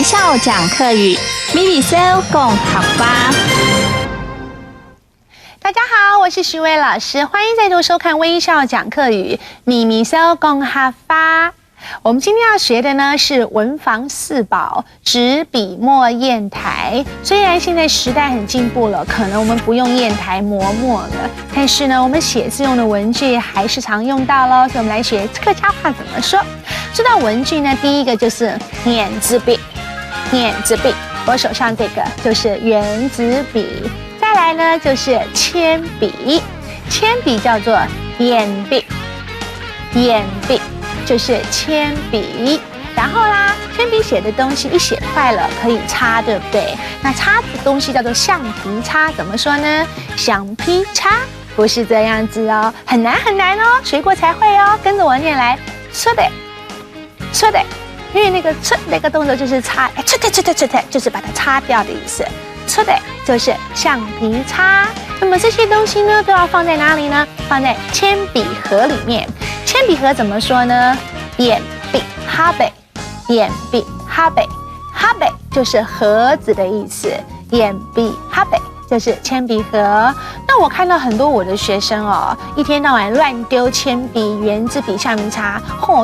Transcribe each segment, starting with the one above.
笑讲客语，咪咪笑讲客话。大家好，我是徐伟老师，欢迎再度收看《微笑讲客语》，咪咪笑讲客话。我们今天要学的呢是文房四宝纸笔墨砚台。虽然现在时代很进步了，可能我们不用砚台磨墨了，但是呢，我们写字用的文具还是常用到咯。所以我们来学客家话怎么说。说到文具呢，第一个就是圆珠笔，圆珠笔。我手上这个就是圆珠笔。再来呢就是铅笔，铅笔叫做砚笔，砚笔。就是铅笔，然后啦，铅笔写的东西一写坏了可以擦，对不对？那擦的东西叫做橡皮擦，怎么说呢？橡皮擦不是这样子哦，很难很难哦，学过才会哦。跟着我念来，搓的，搓的，因为那个搓那个动作就是擦，搓的搓的搓的，就是把它擦掉的意思。搓的就是橡皮擦。那么这些东西呢，都要放在哪里呢？放在铅笔盒里面。铅笔盒怎么说呢？砚笔哈贝，砚笔哈贝，哈贝就是盒子的意思，砚笔哈贝就是铅笔盒。那我看到很多我的学生哦，一天到晚乱丢铅笔、圆珠笔、橡皮擦，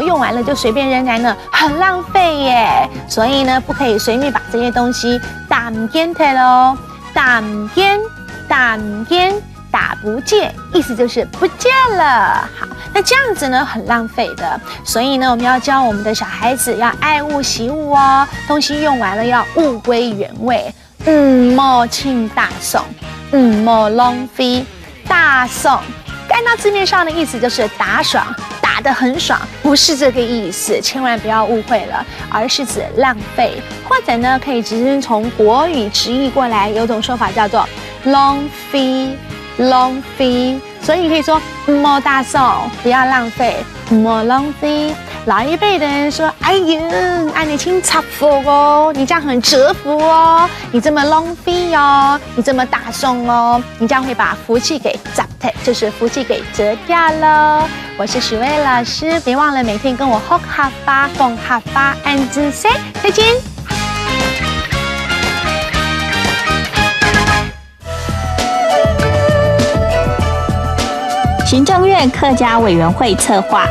用完了就随便扔在那，很浪费耶。所以呢，不可以随便把这些东西打唔见它咯，打唔见，打唔见。打不见，意思就是不见了。好，那这样子呢，很浪费的。所以呢，我们要教我们的小孩子要爱物惜物哦，东西用完了要物归原位。莫轻大送，莫浪费。大送，按照字面上的意思就是打爽，打得很爽，不是这个意思，千万不要误会了，而是指浪费，或者呢，可以直接从国语直译过来，有种说法叫做浪费。浪费，所以你可以说莫大送，不要浪费，莫浪费。老一辈的人说：“哎呦，按你轻插福哦，你这样很折福哦，你这么浪费哦，你这么大送哦，你这样会把福气给砸掉，就是福气给折掉了。”我是许巍老师，别忘了每天跟我学客话、讲客话、按字声，再见。行政院客家委员会策划